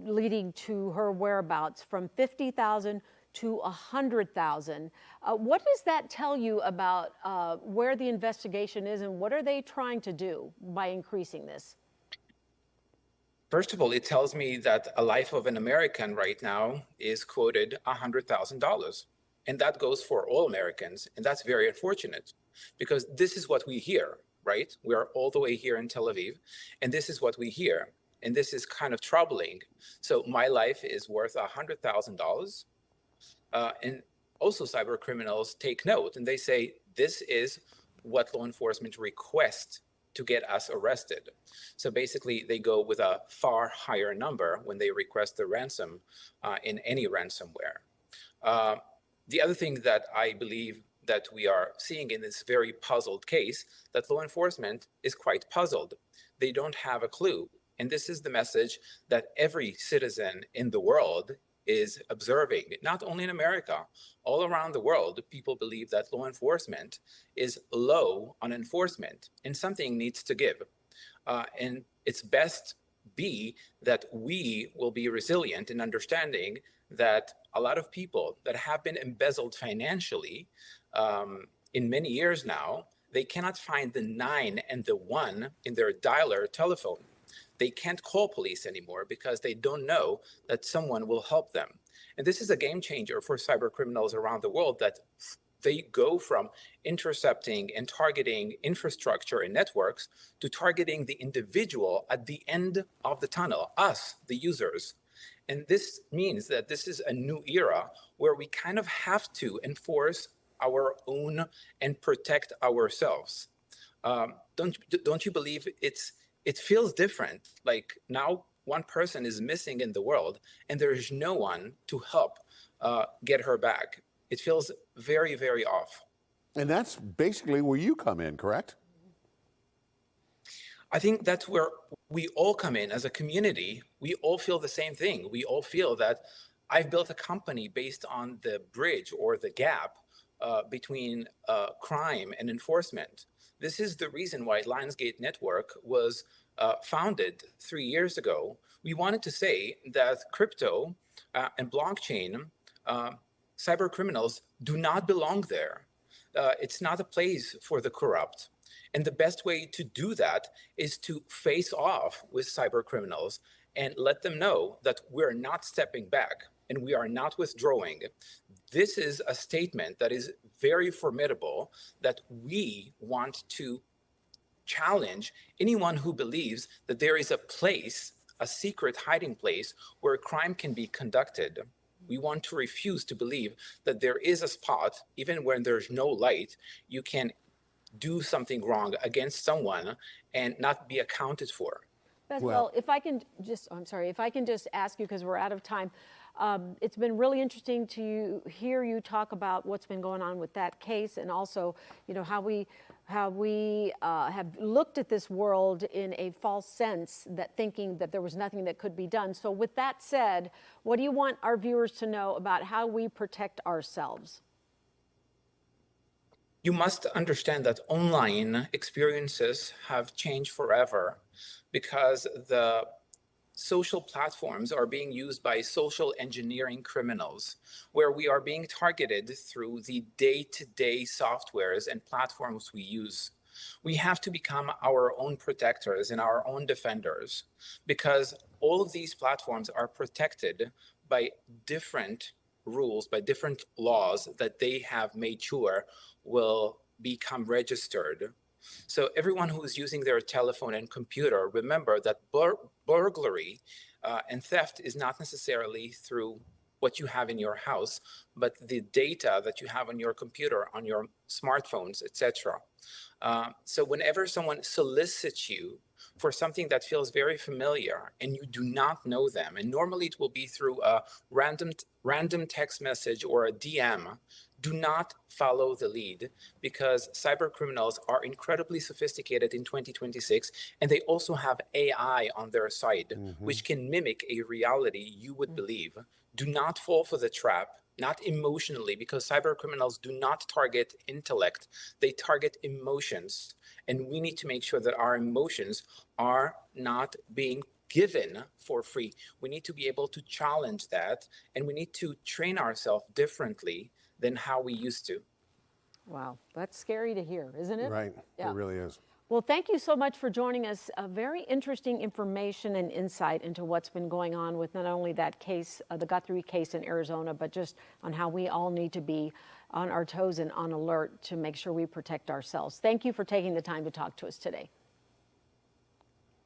leading to her whereabouts from $50,000 to $100,000. What does that tell you about where the investigation is, and what are they trying to do by increasing this? First of all, it tells me that a life of an American right now is quoted $100,000. And that goes for all Americans. And that's very unfortunate because this is what we hear, right? We are all the way here in Tel Aviv, and this is what we hear. And this is kind of troubling. So my life is worth $100,000. And also cyber criminals take note and they say, this is what law enforcement requests to get us arrested. So basically they go with a far higher number when they request the ransom in any ransomware. The other thing that I believe that we are seeing in this very puzzled case, that law enforcement is quite puzzled. They don't have a clue. And this is the message that every citizen in the world is observing, not only in America, all around the world. People believe that law enforcement is low on enforcement and something needs to give. And it's best be that we will be resilient in understanding that a lot of people that have been embezzled financially in many years now, they cannot find the 9 and the 1 in their dialer telephone. They can't call police anymore because they don't know that someone will help them. And this is a game changer for cyber criminals around the world, that they go from intercepting and targeting infrastructure and networks to targeting the individual at the end of the tunnel, us, the users. And this means that this is a new era where we kind of have to enforce our own and protect ourselves. Don't you believe it feels different? Like now one person is missing in the world and there is no one to help get her back. It feels very, very off. And that's basically where you come in, correct? I think that's where we all come in as a community. We all feel the same thing. We all feel that I've built a company based on the bridge or the gap between crime and enforcement. This is the reason why Lionsgate Network was founded 3 years ago. We wanted to say that crypto and blockchain, cyber criminals do not belong there. It's not a place for the corrupt. And the best way to do that is to face off with cyber criminals and let them know that we're not stepping back and we are not withdrawing. This is a statement that is very formidable, that we want to challenge anyone who believes that there is a place, a secret hiding place where crime can be conducted. We want to refuse to believe that there is a spot, even when there's no light, you can do something wrong against someone and not be accounted for. Well, if I can just, if I can just ask you, because we're out of time. It's been really interesting to hear you talk about what's been going on with that case, and also, how we have looked at this world in a false sense, that thinking that there was nothing that could be done. So with that said, what do you want our viewers to know about how we protect ourselves? You must understand that online experiences have changed forever because the social platforms are being used by social engineering criminals, where we are being targeted through the day-to-day softwares and platforms we use. We have to become our own protectors and our own defenders, because all of these platforms are protected by different rules, by different laws that they have made sure will become registered. So everyone who is using their telephone and computer, remember that burglary and theft is not necessarily through what you have in your house, but the data that you have on your computer, on your smartphones, etc. So whenever someone solicits you for something that feels very familiar and you do not know them, and normally it will be through a random text message or a DM, do not follow the lead, because cyber criminals are incredibly sophisticated in 2026, and they also have AI on their side, which can mimic a reality you would believe. Do not fall for the trap, not emotionally, because cyber criminals do not target intellect, they target emotions. And we need to make sure that our emotions are not being given for free. We need to be able to challenge that, and we need to train ourselves differently than how we used to. Wow, that's scary to hear, isn't it? Right, Yeah. it really is. Well, thank you so much for joining us. Very interesting information and insight into what's been going on with not only that case, the Guthrie case in Arizona, but just on how we all need to be on our toes and on alert to make sure we protect ourselves. Thank you for taking the time to talk to us today.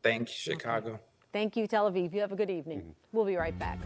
Thank you, Chicago. Okay. Thank you, Tel Aviv. You have a good evening. We'll be right back.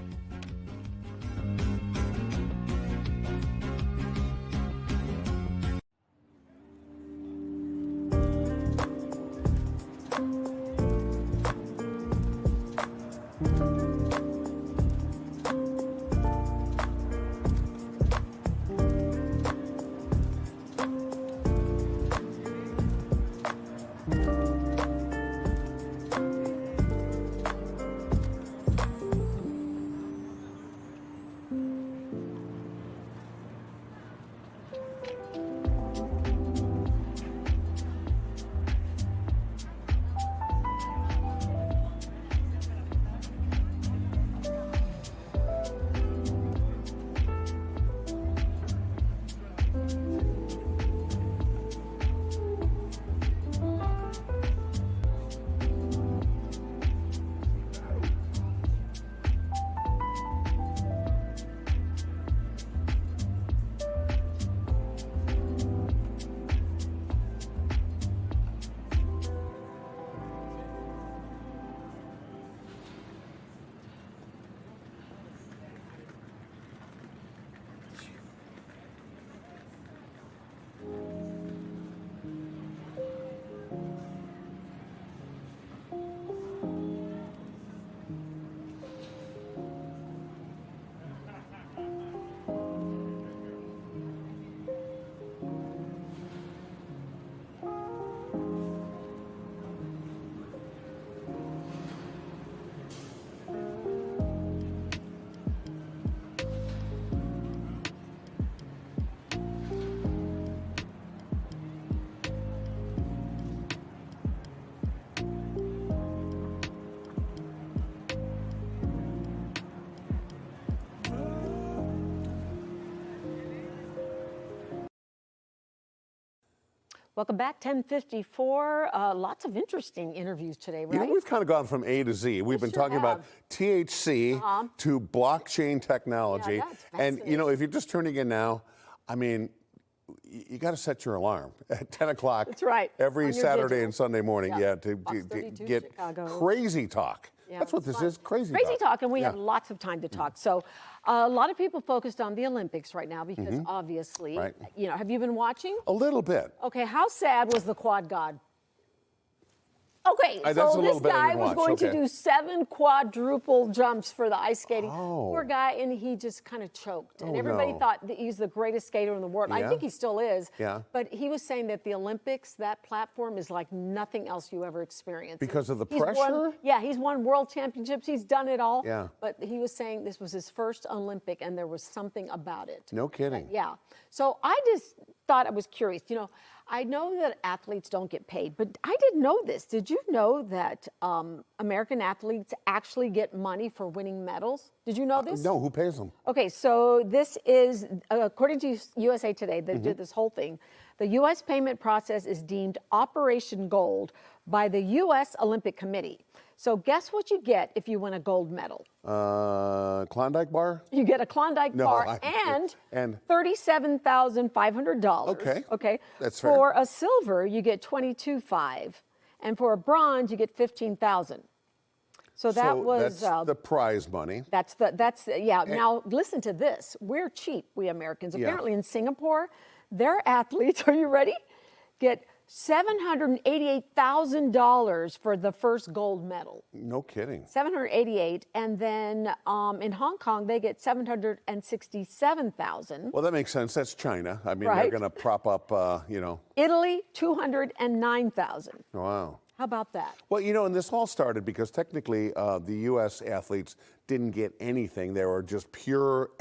Welcome back, 10:54. Lots of interesting interviews today, right? You know, we've kind of gone from A to Z. We've been talking about THC to blockchain technology. Yeah, that's and, you know, fascinating. if you're just turning in now, I mean, you got to set your alarm at 10 o'clock That's right, every on your Saturday digital. and Sunday morning, Yeah. to Fox 32 get Chicago. crazy talk. Yeah, That's what this fun. is, crazy Crazy talk, and we Yeah. have lots of time to talk. So a lot of people focused on the Olympics right now because obviously, Right. you know, have you been watching? A little bit. Okay, how sad was the quad god? Okay, That's a so little this bit I guy didn't was watch, going to okay. do 7 quadruple jumps for the ice skating. Oh. Poor guy, and he just kind of choked. And Oh, everybody no. thought that he's the greatest skater in the world. I Yeah? think he still is. Yeah. But he was saying that the Olympics, that platform is like nothing else you ever experienced. Because of the He's won- pressure? yeah, he's won world championships. He's done it all. Yeah. But he was saying this was his first Olympic, and there was something about it. No kidding. Yeah. So I just thought I was curious. You know, I know that athletes don't get paid, but I didn't know this. Did you know that American athletes actually get money for winning medals? Did you know this? No, who pays them? Okay, so this is, according to USA Today, they did this whole thing. The U.S. payment process is deemed Operation Gold by the U.S. Olympic Committee. So guess what you get if you win a gold medal? Klondike bar? You get a Klondike No, bar and $37,500. Okay, Okay. that's fair. For a silver, you get $22,500, and for a bronze, you get $15,000. So that So was that's the prize money. yeah. Now listen to this. We're cheap, we Americans. Yeah. Apparently in Singapore, their athletes, are you ready? Get $788,000 for the first gold medal. No kidding. 788, and then in Hong Kong they get 767,000. Well, that makes sense. That's China. I mean, Right. they're going to prop up, you know. Italy 209,000. Wow. How about that? Well, you know, and this all started because technically the U.S. athletes didn't get anything. They were just pure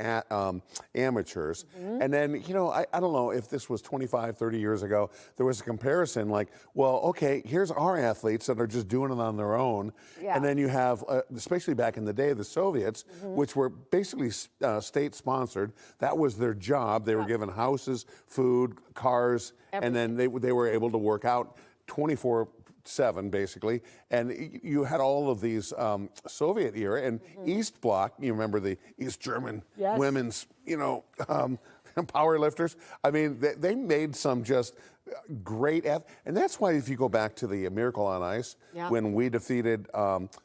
amateurs. And then, you know, I don't know if this was 25, 30 years ago, there was a comparison like, well, okay, here's our athletes that are just doing it on their own. Yeah. And then you have, especially back in the day, the Soviets, which were basically state-sponsored. That was their job. They were given houses, food, cars, and then they were able to work out 24/7 basically, and you had all of these Soviet era and East Bloc. You remember the East German Yes. women's, power lifters. I mean, they made some just great, and that's why if you go back to the Miracle on Ice, Yeah. when we defeated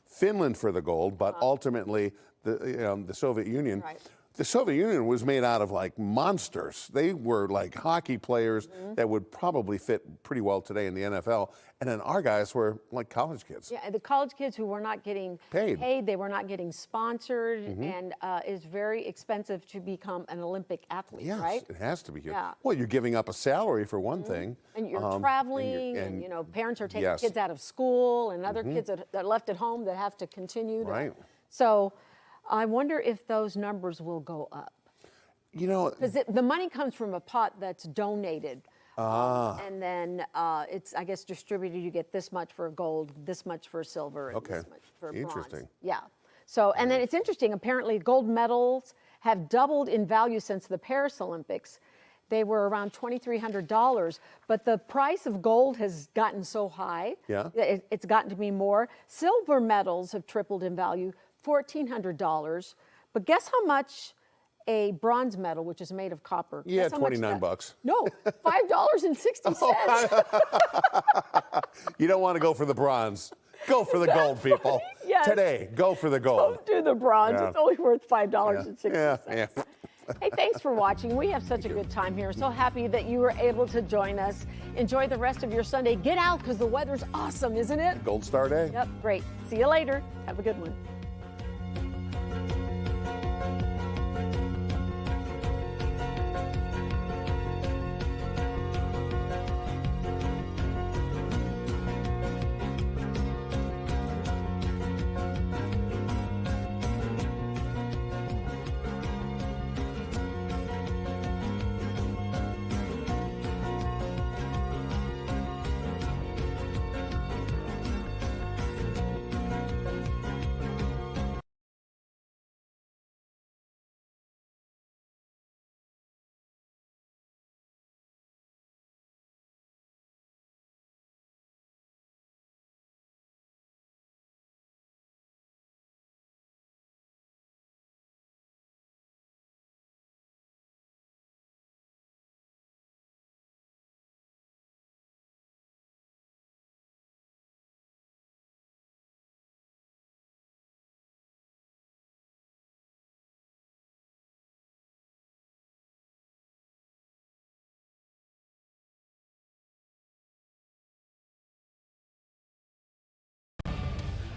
Finland for the gold, but ultimately the Soviet Union. Right. The Soviet Union was made out of like monsters. They were like hockey players that would probably fit pretty well today in the NFL. And then our guys were like college kids. Yeah, and the college kids who were not getting Paid. they were not getting sponsored, and it's very expensive to become an Olympic athlete, Yes, right? it has to be here. Yeah. Well, you're giving up a salary for one thing. And you're and traveling, and parents are taking yes. kids out of school, and other kids that are left at home that have to continue. Right. So I wonder if those numbers will go up. Because the money comes from a pot that's donated. And then it's, I guess, distributed. You get this much for gold, this much for silver, and Okay. this much for bronze. Interesting. Yeah. So, and then it's interesting. Apparently, gold medals have doubled in value since the Paris Olympics. They were around $2,300, but the price of gold has gotten so high. Yeah. That it's gotten to be more. Silver medals have tripled in value, $1,400. But guess how much a bronze medal, which is made of copper? Yeah, guess how much $29. No, $5.60. You don't want to go for the bronze. Go for the gold, people. Yes. Today, go for the gold. Don't do the bronze. Yeah. It's only worth $5.60. Yeah. Hey, thanks for watching. We have such a good time here. So happy that you were able to join us. Enjoy the rest of your Sunday. Get out because the weather's awesome, isn't it? Gold Star Day. Yep, great. See you later. Have a good one.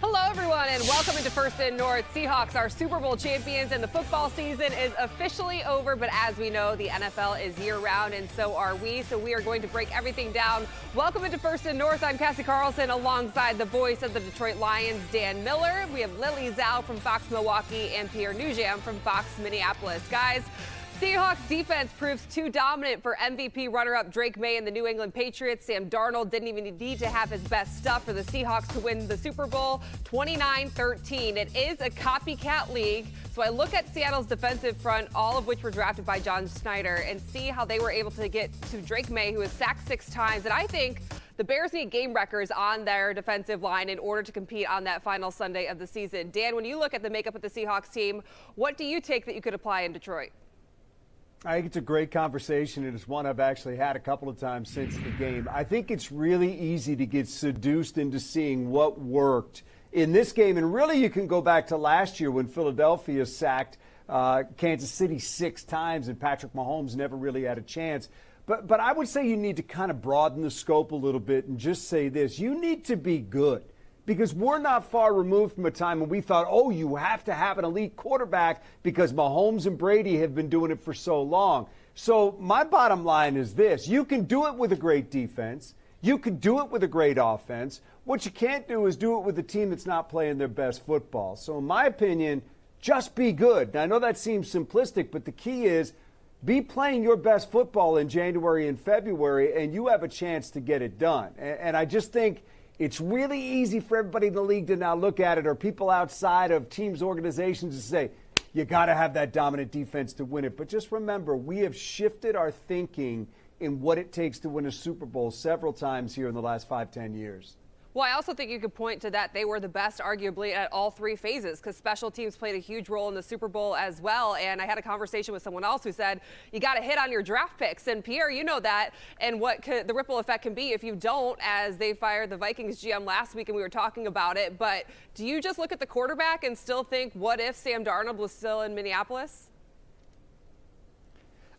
Hello, everyone, and welcome into First and North. Seahawks are Super Bowl champions, and the football season is officially over. But as we know, the NFL is year-round, and so are we. So we are going to break everything down. Welcome into First and North. I'm Cassie Carlson, alongside the voice of the Detroit Lions, Dan Miller. We have Lily Zhao from Fox Milwaukee and Pierre Nugent from Fox Minneapolis. Guys, Seahawks defense proves too dominant for MVP runner-up Drake May and the New England Patriots. Sam Darnold didn't even need to have his best stuff for the Seahawks to win the Super Bowl 29-13. It is a copycat league, so I look at Seattle's defensive front, all of which were drafted by John Schneider, and see how they were able to get to Drake May, who was sacked 6 times. And I think the Bears need game wreckers on their defensive line in order to compete on that final Sunday of the season. Dan, when you look at the makeup of the Seahawks team, what do you take that you could apply in Detroit? I think it's a great conversation. It is one I've actually had a couple of times since the game. I think it's really easy to get seduced into seeing what worked in this game. And really, you can go back to last year when Philadelphia sacked Kansas City 6 times and Patrick Mahomes never really had a chance. But I would say you need to kind of broaden the scope a little bit and just say this. You need to be good. Because we're not far removed from a time when we thought, oh, you have to have an elite quarterback because Mahomes and Brady have been doing it for so long. So my bottom line is this. You can do it with a great defense. You can do it with a great offense. What you can't do is do it with a team that's not playing their best football. So in my opinion, just be good. Now, I know that seems simplistic, but the key is be playing your best football in January and February, and you have a chance to get it done. And I just think it's really easy for everybody in the league to now look at it, or people outside of teams, organizations, to say, you got to have that dominant defense to win it. But just remember, we have shifted our thinking in what it takes to win a Super Bowl several times here in the last 5-10 years. Well, I also think you could point to that they were the best, arguably, at all three phases because special teams played a huge role in the Super Bowl as well. And I had a conversation with someone else who said, you got to hit on your draft picks. And Pierre, you know that, and what the ripple effect can be if you don't, as they fired the Vikings GM last week and we were talking about it. But do you just look at the quarterback and still think, what if Sam Darnold was still in Minneapolis?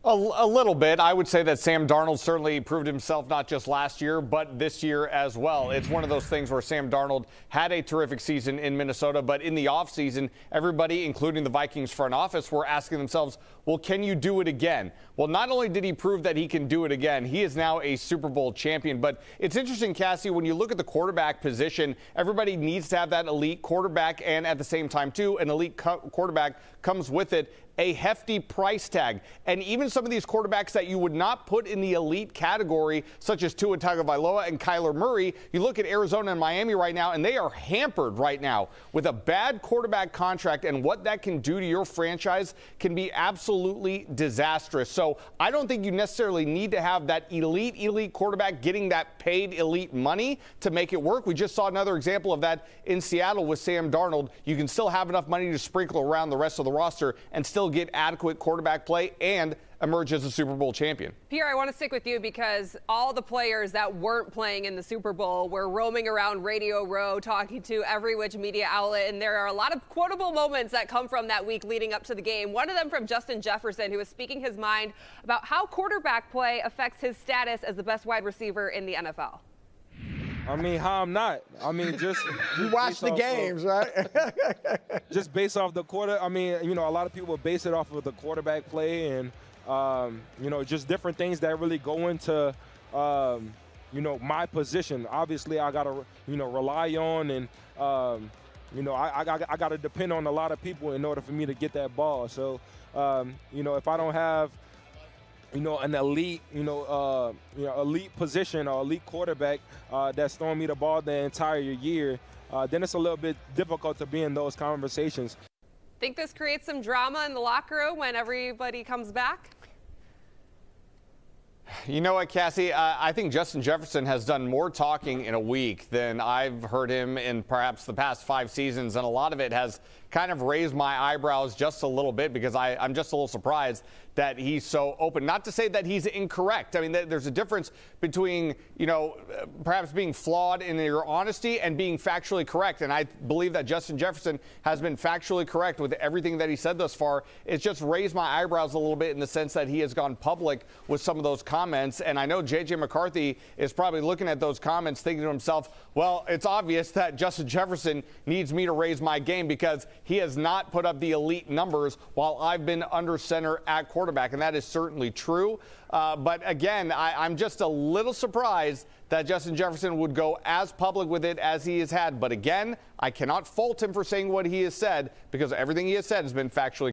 A little bit. I would say that Sam Darnold certainly proved himself not just last year, but this year as well. It's one of those things where Sam Darnold had a terrific season in Minnesota, but in the offseason, everybody, including the Vikings front office, were asking themselves, well, can you do it again? Well, not only did he prove that he can do it again, he is now a Super Bowl champion. But it's interesting, Cassie, when you look at the quarterback position, everybody needs to have that elite quarterback, and at the same time, too, an elite quarterback comes with it a hefty price tag. And even some of these quarterbacks that you would not put in the elite category, such as Tua Tagovailoa and Kyler Murray, you look at Arizona and Miami right now, and they are hampered right now with a bad quarterback contract, and what that can do to your franchise can be absolutely disastrous. So I don't think you necessarily need to have that elite quarterback getting that paid elite money to make it work. We just saw another example of that in Seattle with Sam Darnold. You can still have enough money to sprinkle around the rest of the roster and still get adequate quarterback play and emerge as a Super Bowl champion. Pierre, I want to stick with you because all the players that weren't playing in the Super Bowl were roaming around Radio Row talking to every which media outlet, and there are a lot of quotable moments that come from that week leading up to the game. One of them from Justin Jefferson, who was speaking his mind about how quarterback play affects his status as the best wide receiver in the NFL. I mean, how I'm not. I mean, just you watch the games, right? Just based off the quarter. I mean, you know, a lot of people base it off of the quarterback play and, you know, just different things that really go into, you know, my position. Obviously, I got to, you know, rely on and, you know, I got to depend on a lot of people in order for me to get that ball. So, you know, if I don't have, you know, an elite, elite position or elite quarterback that's throwing me the ball the entire year, then it's a little bit difficult to be in those conversations. Think this creates some drama in the locker room when everybody comes back? You know what, Cassie? I think Justin Jefferson has done more talking in a week than I've heard him in perhaps the past 5 seasons, and a lot of it has kind of raised my eyebrows just a little bit because I'm just a little surprised that he's so open. Not to say that he's incorrect. I mean, there's a difference between, you know, perhaps being flawed in your honesty and being factually correct. And I believe that Justin Jefferson has been factually correct with everything that he said thus far. It's just raised my eyebrows a little bit in the sense that he has gone public with some of those comments. And I know J.J. McCarthy is probably looking at those comments thinking to himself, well, it's obvious that Justin Jefferson needs me to raise my game because he has not put up the elite numbers while I've been under center at quarterback, and that is certainly true. But again, I'm just a little surprised that Justin Jefferson would go as public with it as he has had. But again, I cannot fault him for saying what he has said because everything he has said has been factually